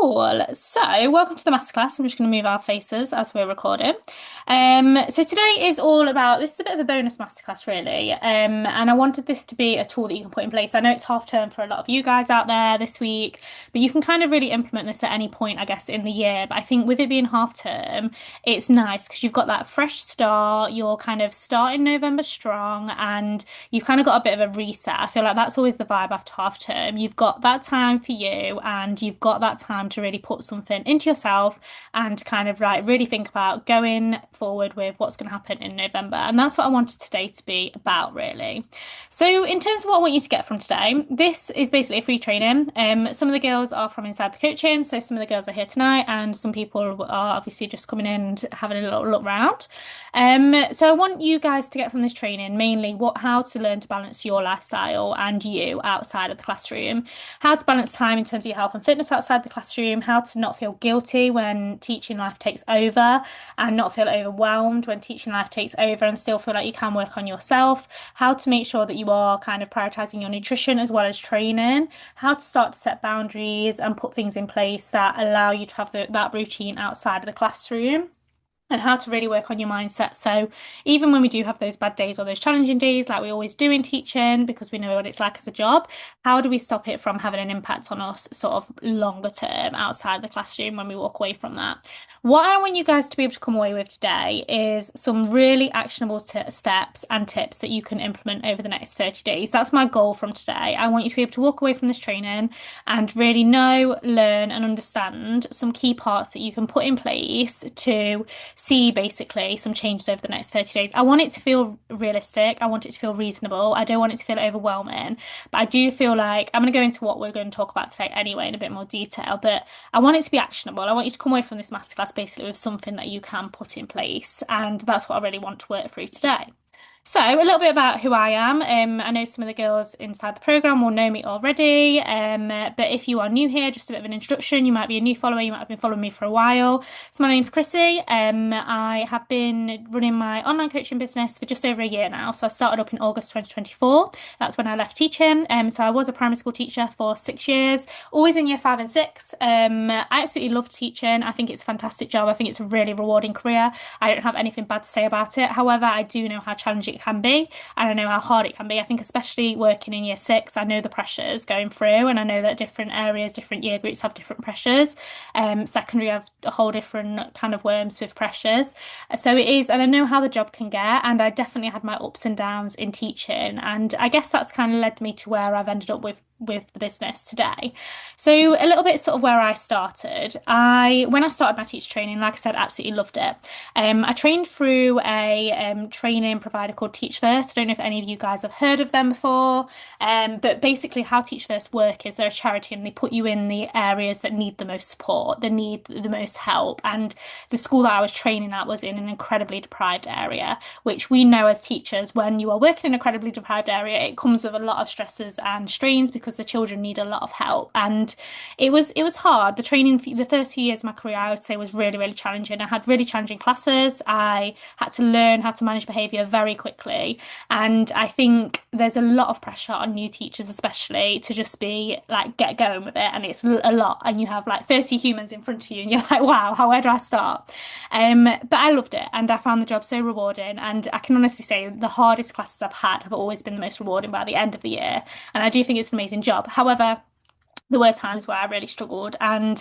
Cool. So, welcome to the masterclass. I'm just going to move our faces as we're recording. So today is all about, this is a bit of a bonus masterclass, really. And I wanted this to be a tool that you can put in place. I know it's half term for a lot of you guys out there this week, but you can kind of really implement this at any point, I guess, in the year. But I think with it being half term, it's nice because you've got that fresh start. You're kind of starting November strong, and you've kind of got a bit of a reset. I feel like that's always the vibe after half term. You've got that time for you, and you've got that time to really put something into yourself and kind of like really think about going forward with what's going to happen in November. And that's what I wanted today to be about, really. So, in terms of what I want you to get from today, this is basically a free training. Some of the girls are from inside the coaching, so some of the girls are here tonight, and some people are obviously just coming in and having a little look round. So I want you guys to get from this training mainly how to learn to balance your lifestyle and you outside of the classroom, how to balance time in terms of your health and fitness outside the classroom, how to not feel guilty when teaching life takes over and not feel overwhelmed when teaching life takes over and still feel like you can work on yourself, how to make sure that you are kind of prioritizing your nutrition as well as training, how to start to set boundaries and put things in place that allow you to have that routine outside of the classroom, and how to really work on your mindset. So even when we do have those bad days or those challenging days, like we always do in teaching, because we know what it's like as a job, how do we stop it from having an impact on us sort of longer term outside the classroom when we walk away from that? What I want you guys to be able to come away with today is some really actionable steps and tips that you can implement over the next 30 days. That's my goal from today. I want you to be able to walk away from this training and really know, learn, and understand some key parts that you can put in place to see basically some changes over the next 30 days. I want it to feel realistic. I want it to feel reasonable. I don't want it to feel overwhelming. But I do feel like I'm going to go into what we're going to talk about today anyway in a bit more detail. But I want it to be actionable. I want you to come away from this masterclass basically with something that you can put in place. And that's what I really want to work through today. So, a little bit about who I am. I know some of the girls inside the program will know me already, but if you are new here, just a bit of an introduction. You might be a new follower, you might have been following me for a while. So, my name's Chrissy. I have been running my online coaching business for just over a year now. So, I started up in August 2024. That's when I left teaching. So, I was a primary school teacher for 6 years, always in year 5 and 6. I absolutely love teaching. I think it's a fantastic job. I think it's a really rewarding career. I don't have anything bad to say about it. However, I do know how challenging it can be, and I know how hard it can be. I think especially working in year 6, I know the pressures going through, and I know that different areas, different year groups have different pressures. Secondary have a whole different kind of worms with pressures. So it is, and I know how the job can get, and I definitely had my ups and downs in teaching, and I guess that's kind of led me to where I've ended up with the business today. So a little bit sort of where I started. When I started my teacher training, like I said, absolutely loved it. I trained through a training provider called Teach First. I don't know if any of you guys have heard of them before, but basically how Teach First work is they're a charity and they put you in the areas that need the most support, that need the most help. And the school that I was training at was in an incredibly deprived area, which we know as teachers, when you are working in an incredibly deprived area, it comes with a lot of stresses and strains because the children need a lot of help. And it was hard. The training for the 30 years of my career, I would say, was really, really challenging. I had really challenging classes. I had to learn how to manage behaviour very quickly. And I think there's a lot of pressure on new teachers, especially, to just be like, get going with it. And it's a lot. And you have like 30 humans in front of you, and you're like, wow, where do I start? But I loved it, and I found the job so rewarding. And I can honestly say the hardest classes I've had have always been the most rewarding by the end of the year. And I do think it's an amazing job. However, there were times where I really struggled, and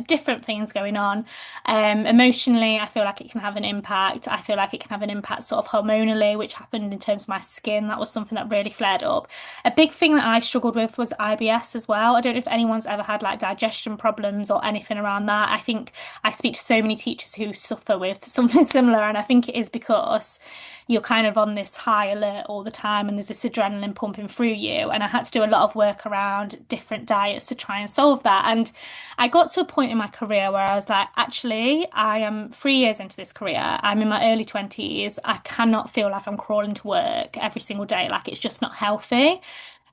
different things going on. Emotionally, I feel like it can have an impact. I feel like it can have an impact sort of hormonally, which happened in terms of my skin. That was something that really flared up. A big thing that I struggled with was IBS as well. I don't know if anyone's ever had like digestion problems or anything around that. I think I speak to so many teachers who suffer with something similar, and I think it is because you're kind of on this high alert all the time and there's this adrenaline pumping through you. And I had to do a lot of work around different diets to try and solve that. And I got to a point in my career where I was like, actually, I am 3 years into this career. I'm in my early 20s. I cannot feel like I'm crawling to work every single day. Like it's just not healthy.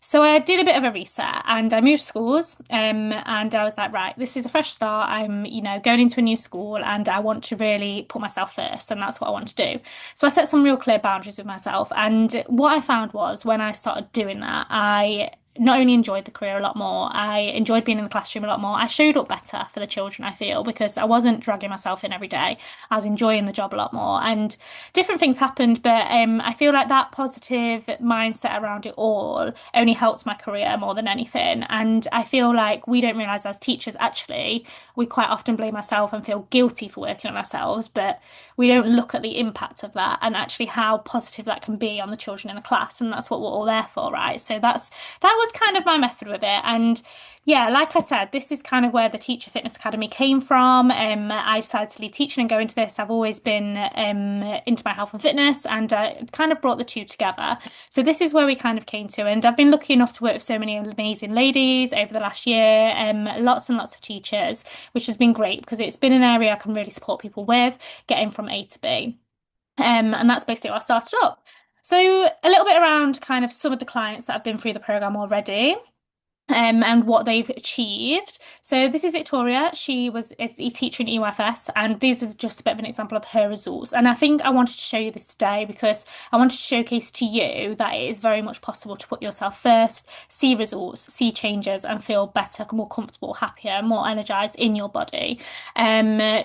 So I did a bit of a reset and I moved schools, and I was like, right, this is a fresh start. I'm, going into a new school and I want to really put myself first, and that's what I want to do. So I set some real clear boundaries with myself. And what I found was when I started doing that, I not only enjoyed the career a lot more, I enjoyed being in the classroom a lot more. I showed up better for the children, I feel, because I wasn't dragging myself in every day. I was enjoying the job a lot more, and different things happened, but I feel like that positive mindset around it all only helps my career more than anything. And I feel like we don't realize as teachers, actually, we quite often blame ourselves and feel guilty for working on ourselves, but we don't look at the impact of that and actually how positive that can be on the children in the class. And that's what we're all there for, right? So that was kind of my method with it. And yeah, like I said, this is kind of where the Teacher Fitness Academy came from. I decided to leave teaching and go into this. I've always been into my health and fitness, and kind of brought the two together. So this is where we kind of came to, and I've been lucky enough to work with so many amazing ladies over the last year, lots and lots of teachers, which has been great because it's been an area I can really support people with, getting from A to B. And that's basically what I started up. So a little bit around kind of some of the clients that have been through the program already. And what they've achieved. So this is Victoria. She was a teacher in EYFS, and these are just a bit of an example of her results. And I think I wanted to show you this today because I wanted to showcase to you that it is very much possible to put yourself first, see results, see changes, and feel better, more comfortable, happier, more energized in your body.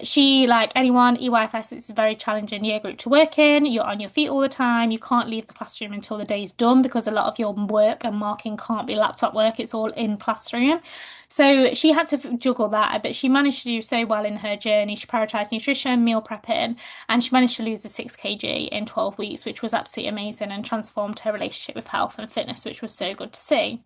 She, like anyone, EYFS, it's a very challenging year group to work in. You're on your feet all the time. You can't leave the classroom until the day is done because a lot of your work and marking can't be laptop work. It's all in classroom. So she had to juggle that, but she managed to do so well in her journey. She prioritized nutrition, meal prepping, and she managed to lose the 6 kg in 12 weeks, which was absolutely amazing and transformed her relationship with health and fitness, which was so good to see.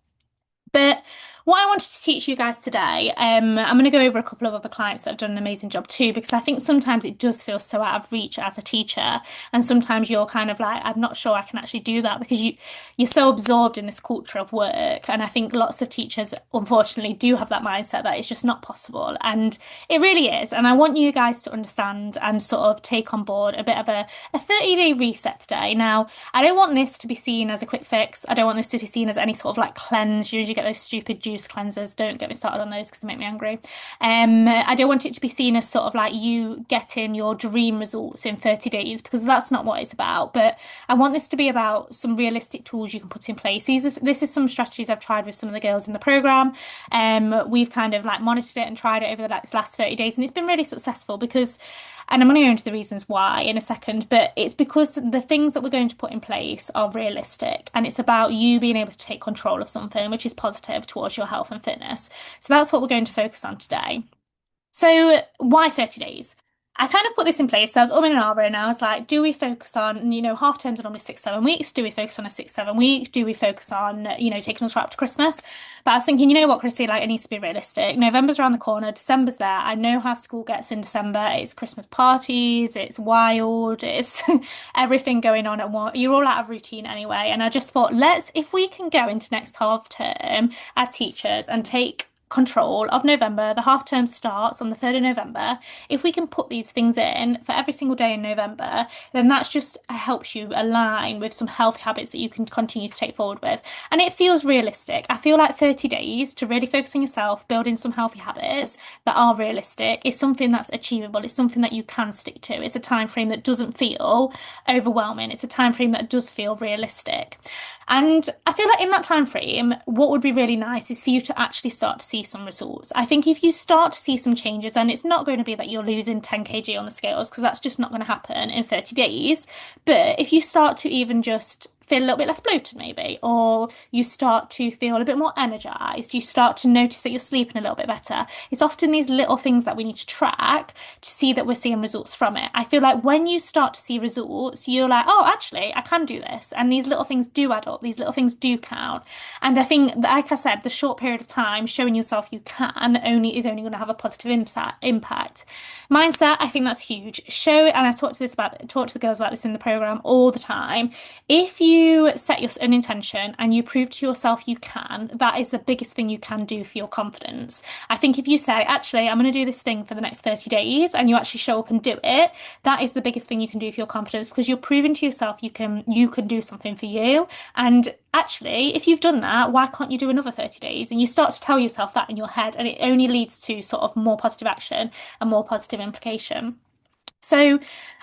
But what I wanted to teach you guys today, I'm going to go over a couple of other clients that have done an amazing job too, because I think sometimes it does feel so out of reach as a teacher, and sometimes you're kind of like, I'm not sure I can actually do that because you're so absorbed in this culture of work, and I think lots of teachers, unfortunately, do have that mindset that it's just not possible, and it really is. And I want you guys to understand and sort of take on board a bit of a 30-day reset today. Now, I don't want this to be seen as a quick fix. I don't want this to be seen as any sort of like cleanse. You usually get those stupid juice cleansers. Don't get me started on those because they make me angry. I don't want it to be seen as sort of like you getting your dream results in 30 days because that's not what it's about. But I want this to be about some realistic tools you can put in place. This is some strategies I've tried with some of the girls in the program. We've kind of like monitored it and tried it over the last 30 days, and it's been really successful because, and I'm going to go into the reasons why in a second, but it's because the things that we're going to put in place are realistic, and it's about you being able to take control of something which is positive towards your health and fitness. So that's what we're going to focus on today. So why 30 days? I kind of put this in place. So I was in and ahhing, and I was like, do we focus on, half terms are normally 6, 7 weeks. Do we focus on a 6, 7 week? Do we focus on, taking us right up to Christmas? But I was thinking, you know what, Chrissy, like it needs to be realistic. November's around the corner, December's there. I know how school gets in December. It's Christmas parties, it's wild, it's everything going on at once. You're all out of routine anyway. And I just thought, if we can go into next half term as teachers and take control of November. The half term starts on the 3rd of November. If we can put these things in for every single day in November, then that's just helps you align with some healthy habits that you can continue to take forward with. And it feels realistic. I feel like 30 days to really focus on yourself, building some healthy habits that are realistic is something that's achievable. It's something that you can stick to. It's a time frame that doesn't feel overwhelming. It's a time frame that does feel realistic. And I feel like in that time frame, what would be really nice is for you to actually start to see some results. I think if you start to see some changes, and it's not going to be that you're losing 10 kg on the scales, because that's just not going to happen in 30 days. But if you start to even just feel a little bit less bloated maybe, or you start to feel a bit more energized, you start to notice that you're sleeping a little bit better. It's often these little things that we need to track to see that we're seeing results from it. I feel like when you start to see results, you're like, oh, actually, I can do this. And these little things do add up. These little things do count. And I think, like I said, the short period of time showing yourself you can is only going to have a positive impact. Mindset, I think that's huge. Show it, and I talk to the girls about this in the program all the time. If you set an intention and you prove to yourself you can, that is the biggest thing you can do for your confidence. I think if you say, actually, I'm going to do this thing for the next 30 days, and you actually show up and do it, that is the biggest thing you can do for your confidence, because you're proving to yourself you can do something for you. And actually, if you've done that, why can't you do another 30 days? And you start to tell yourself that in your head, and it only leads to sort of more positive action and more positive implication. So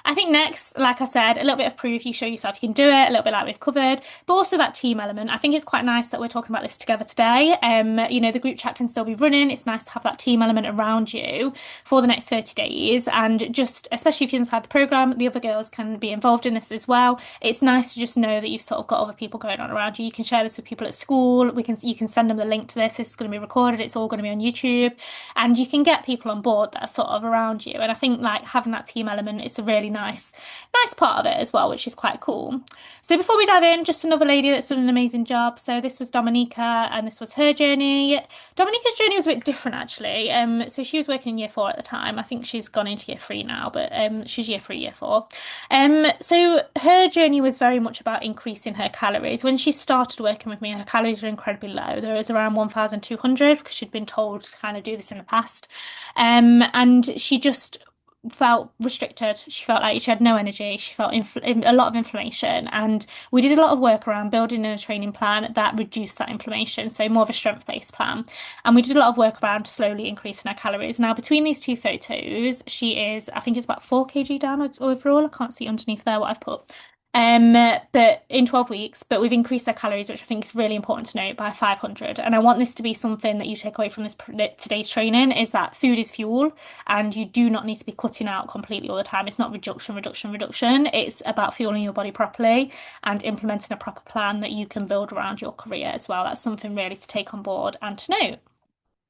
I think next, like I said, a little bit of proof, you show yourself you can do it, a little bit like we've covered, but also that team element. I think it's quite nice that we're talking about this together today. The group chat can still be running. It's nice to have that team element around you for the next 30 days. And just, especially if you're inside the program, the other girls can be involved in this as well. It's nice to just know that you've sort of got other people going on around you. You can share this with people at school. You can send them the link to this. This is going to be recorded. It's all going to be on YouTube, and you can get people on board that are sort of around you. And I think like having that team element is a really nice part of it as well, which is quite cool. So before we dive in, just another lady that's done an amazing job. So this was Dominica, and this was her journey. Dominica's journey was a bit different actually. So she was working in year four at the time. I think she's gone into year three now, but she's year three, year four. So her journey was very much about increasing her calories. When she started working with me, her calories were incredibly low. There was around 1,200 because she'd been told to kind of do this in the past. And she just felt restricted. She felt like she had no energy. She felt a lot of inflammation. And we did a lot of work around building in a training plan that reduced that inflammation. So more of a strength-based plan. And we did a lot of work around slowly increasing her calories. Now, between these two photos, she is, I think it's about 4 kg down overall. I can't see underneath there what I've put. But in 12 weeks, but we've increased their calories, which I think is really important to note, by 500. And I want this to be something that you take away from today's training is that food is fuel, and you do not need to be cutting out completely all the time. It's not reduction, reduction, reduction. It's about fueling your body properly and implementing a proper plan that you can build around your career as well. That's something really to take on board and to note.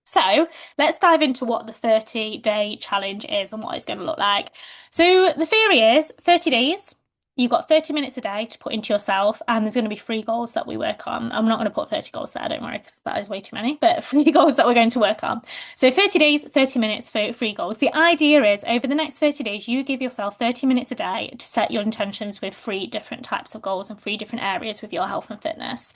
So let's dive into what the 30-day challenge is and what it's going to look like. So the theory is 30 days. You've got 30 minutes a day to put into yourself, and there's going to be 3 goals that we work on. I'm not going to put 30 goals there, don't worry, because that is way too many, but 3 goals that we're going to work on. So 30 days, 30 minutes for 3 goals. The idea is over the next 30 days, you give yourself 30 minutes a day to set your intentions with 3 different types of goals and 3 different areas with your health and fitness.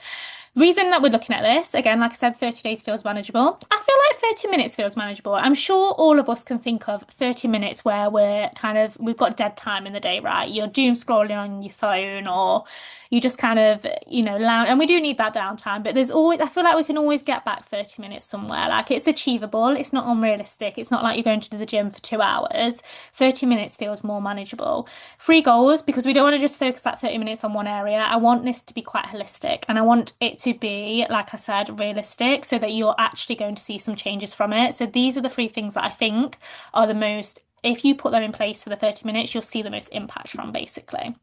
Reason that we're looking at this, again, like I said, 30 days feels manageable. I feel like 30 minutes feels manageable. I'm sure all of us can think of 30 minutes where we've got dead time in the day, right? You're doom scrolling on your phone, or you just kind of, lounge. And we do need that downtime, but I feel like we can always get back 30 minutes somewhere. Like it's achievable. It's not unrealistic. It's not like you're going to the gym for 2 hours. 30 minutes feels more manageable. 3 goals, because we don't want to just focus that 30 minutes on one area. I want this to be quite holistic, and I want it to be, like I said, realistic so that you're actually going to see some changes from it. So these are the 3 things that I think are the most, if you put them in place for the 30 minutes, you'll see the most impact from, basically.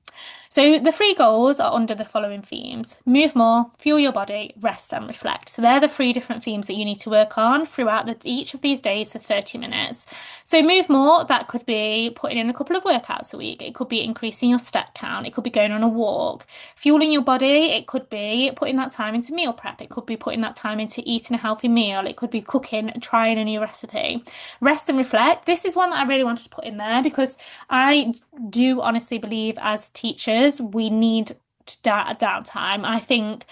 So the 3 goals are under the following themes: move more, fuel your body, rest and reflect. So they're the 3 different themes that you need to work on throughout each of these days for 30 minutes. So move more, that could be putting in a couple of workouts a week. It could be increasing your step count. It could be going on a walk. Fueling your body, it could be putting that time into meal prep. It could be putting that time into eating a healthy meal. It could be cooking, trying a new recipe. Rest and reflect. This is one that I really wanted to put in there because I do honestly believe as teachers we need downtime. I think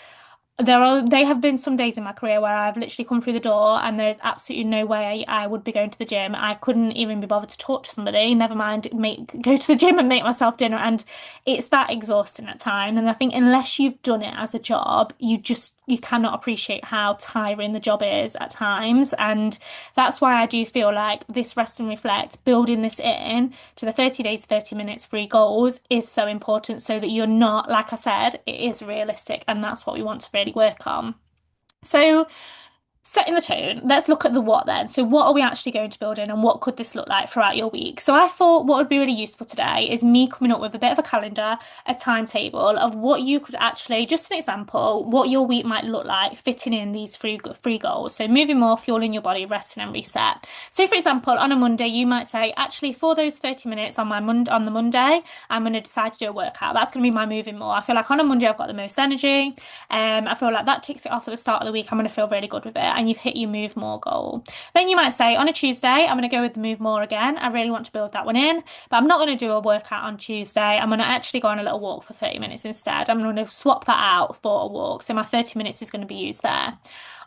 they have been some days in my career where I've literally come through the door and there's absolutely no way I would be going to the gym. I couldn't even be bothered to talk to somebody, never mind go to the gym and make myself dinner. And it's that exhausting at times. And I think unless you've done it as a job, you cannot appreciate how tiring the job is at times. And that's why I do feel like this rest and reflect, building this in to the 30 days, 30 minutes, 3 goals is so important so that you're not, like I said, it is realistic. And that's what we want to really work on. So setting the tone, let's look at the what then. So what are we actually going to build in, and what could this look like throughout your week? So I thought what would be really useful today is me coming up with a bit of a calendar, a timetable of what you could actually, just an example, what your week might look like fitting in these three goals. So moving more, fueling your body, resting and reset. So for example, on a Monday, you might say, actually for those 30 minutes on the Monday, I'm going to decide to do a workout. That's going to be my moving more. I feel like on a Monday, I've got the most energy. I feel like that ticks it off at the start of the week. I'm going to feel really good with it. And you've hit your move more goal. Then you might say on a Tuesday, I'm going to go with the move more again. I really want to build that one in, but I'm not going to do a workout on Tuesday. I'm going to actually go on a little walk for 30 minutes instead. I'm going to swap that out for a walk. So my 30 minutes is going to be used there.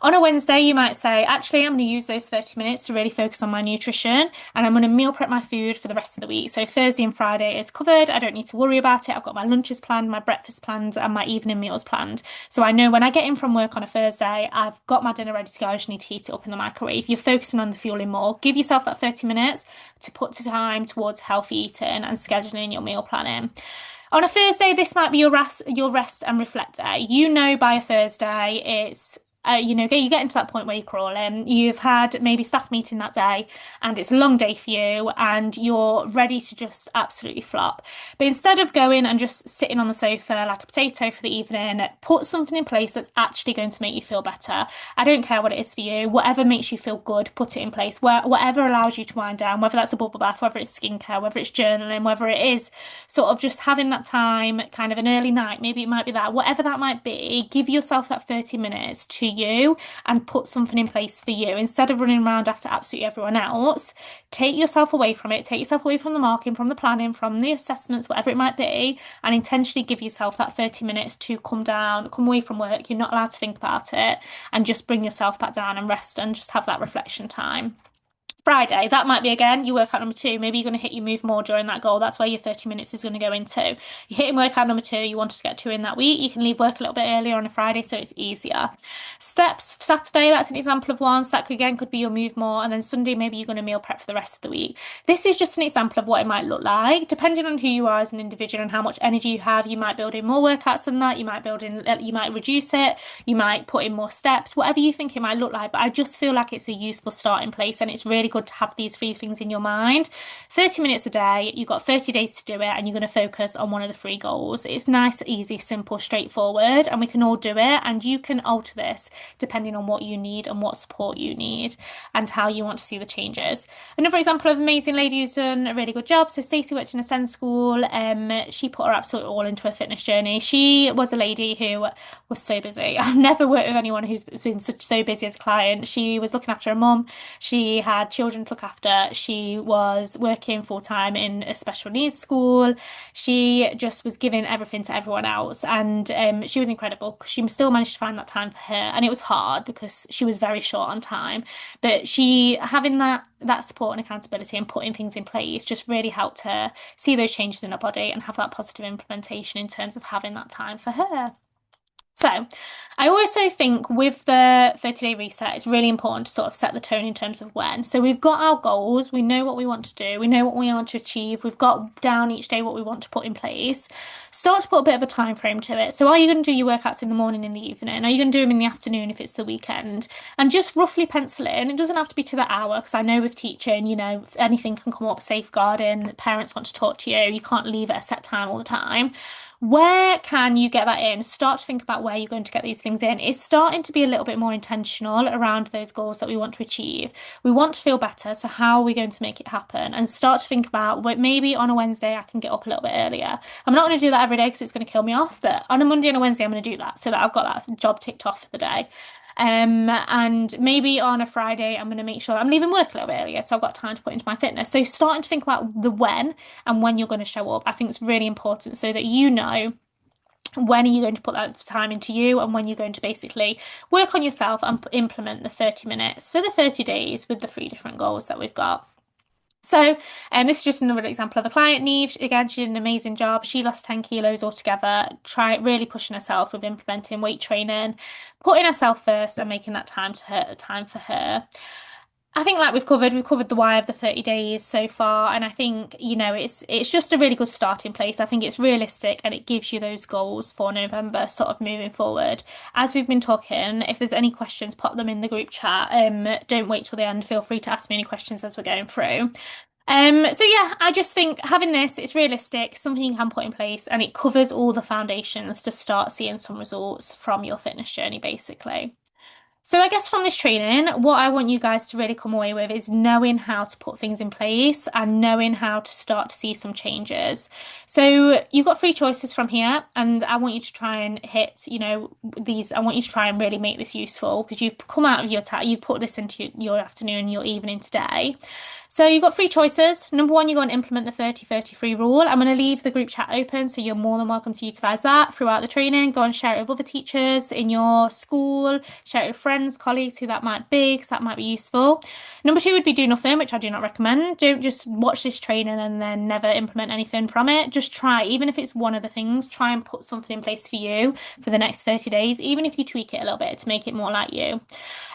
On a Wednesday, you might say, actually, I'm going to use those 30 minutes to really focus on my nutrition, and I'm going to meal prep my food for the rest of the week. So Thursday and Friday is covered. I don't need to worry about it. I've got my lunches planned, my breakfast planned, and my evening meals planned. So I know when I get in from work on a Thursday, I've got my dinner ready to basically I just need to heat it up in the microwave. You're focusing on the fueling more. Give yourself that 30 minutes to put to time towards healthy eating and scheduling your meal planning. On a Thursday, this might be your rest and reflect day. You know, by a Thursday, it's you get into that point where you're crawling. You've had maybe staff meeting that day, and it's a long day for you, and you're ready to just absolutely flop. But instead of going and just sitting on the sofa like a potato for the evening, put something in place that's actually going to make you feel better. I don't care what it is for you. Whatever makes you feel good, put it in place. Whatever allows you to wind down, whether that's a bubble bath, whether it's skincare, whether it's journaling, whether it is sort of just having that time, kind of an early night, maybe it might be that, whatever that might be, give yourself that 30 minutes to you and put something in place for you. Instead of running around after absolutely everyone else, take yourself away from it, take yourself away from the marking, from the planning, from the assessments, whatever it might be, and intentionally give yourself that 30 minutes to come down, come away from work. You're not allowed to think about it, and just bring yourself back down and rest and just have that reflection time. Friday, that might be again your workout number two. Maybe you're going to hit your move more during that goal. That's where your 30 minutes is going to go into. You're hitting workout number two, you want to get two in that week. You can leave work a little bit earlier on a Friday so it's easier. Steps, Saturday, that's an example of one. So that again could be your move more. And then Sunday, maybe you're going to meal prep for the rest of the week. This is just an example of what it might look like. Depending on who you are as an individual and how much energy you have, you might build in more workouts than that. You might reduce it. You might put in more steps, whatever you think it might look like. But I just feel like it's a useful starting place, and it's really good to have these three things in your mind. 30 minutes a day, you've got 30 days to do it, and you're going to focus on one of the three goals. It's nice, easy, simple, straightforward, and we can all do it. And you can alter this depending on what you need and what support you need and how you want to see the changes. Another example of an amazing lady who's done a really good job. So Stacey worked in a Ascend school. She put her absolutely all into her fitness journey. She was a lady who was so busy. I've never worked with anyone who's been so busy as a client. She was looking after her mum. She had children to look after. She was working full time in a special needs school. She just was giving everything to everyone else, and she was incredible because she still managed to find that time for her. And it was hard because she was very short on time, but she having that support and accountability and putting things in place just really helped her see those changes in her body and have that positive implementation in terms of having that time for her. So I also think with the 30-day reset, it's really important to sort of set the tone in terms of when. So we've got our goals, we know what we want to do, we know what we want to achieve, we've got down each day what we want to put in place. Start to put a bit of a time frame to it. So are you going to do your workouts in the morning, in the evening? Are you going to do them in the afternoon if it's the weekend? And just roughly pencil in. It doesn't have to be to the hour, because I know with teaching, anything can come up, safeguarding, parents want to talk to you, you can't leave at a set time all the time. Where can you get that in? Start to think about where you're going to get these things in. It's starting to be a little bit more intentional around those goals that we want to achieve. We want to feel better, so how are we going to make it happen? And start to think about, well, maybe on a Wednesday I can get up a little bit earlier. I'm not going to do that every day because it's going to kill me off, but on a Monday and a Wednesday I'm going to do that so that I've got that job ticked off for the day. And maybe on a Friday, I'm going to make sure that I'm leaving work a little bit earlier, so I've got time to put into my fitness. So starting to think about the when and when you're going to show up, I think it's really important so that you know when are you going to put that time into you and when you're going to basically work on yourself and implement the 30 minutes for the 30 days with the three different goals that we've got. So this is just another example of a client, Neve. Again, she did an amazing job. She lost 10 kilos altogether, really pushing herself with implementing weight training, putting herself first and making that time for her. I think like we've covered the why of the 30 days so far, and I think it's just a really good starting place. I think it's realistic and it gives you those goals for November sort of moving forward. As we've been talking, if there's any questions, pop them in the group chat. Don't wait till the end. Feel free to ask me any questions as we're going through. So yeah, I just think having this, it's realistic, something you can put in place, and it covers all the foundations to start seeing some results from your fitness journey, basically. So I guess from this training, what I want you guys to really come away with is knowing how to put things in place and knowing how to start to see some changes. So you've got three choices from here, and I want you to try and hit, these. I want you to try and really make this useful because you've come out of your you've put this into your afternoon, your evening today. So you've got three choices. Number one, you're going to implement the 30-33 rule. I'm going to leave the group chat open, so you're more than welcome to utilize that throughout the training. Go and share it with other teachers in your school, share it with friends. friends, colleagues who that might be, because that might be useful. Number two would be do nothing, which I do not recommend. Don't just watch this training and then never implement anything from it. Just try, even if it's one of the things, try and put something in place for you for the next 30 days, even if you tweak it a little bit to make it more like you.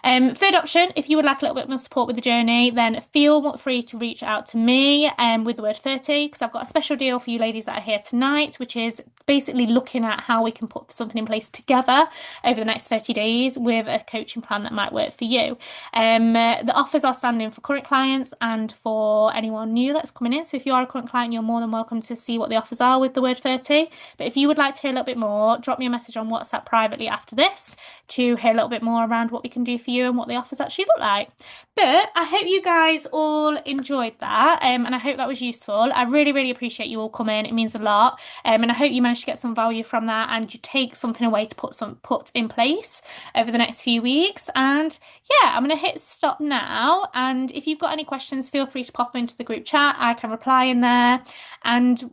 Third option, if you would like a little bit more support with the journey, then feel free to reach out to me with the word 30, because I've got a special deal for you ladies that are here tonight, which is basically looking at how we can put something in place together over the next 30 days with a coaching plan that might work for you. The offers are standing for current clients and for anyone new that's coming in. So if you are a current client, you're more than welcome to see what the offers are with the word 30. But if you would like to hear a little bit more, drop me a message on WhatsApp privately after this to hear a little bit more around what we can do for you and what the offers actually look like. But I hope you guys all enjoyed that, and I hope that was useful. I really, really appreciate you all coming. It means a lot. And I hope you managed to get some value from that and you take something away to put in place over the next few weeks. And yeah, I'm going to hit stop now. And if you've got any questions, feel free to pop them into the group chat. I can reply in there. And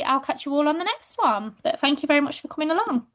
I'll catch you all on the next one. But thank you very much for coming along.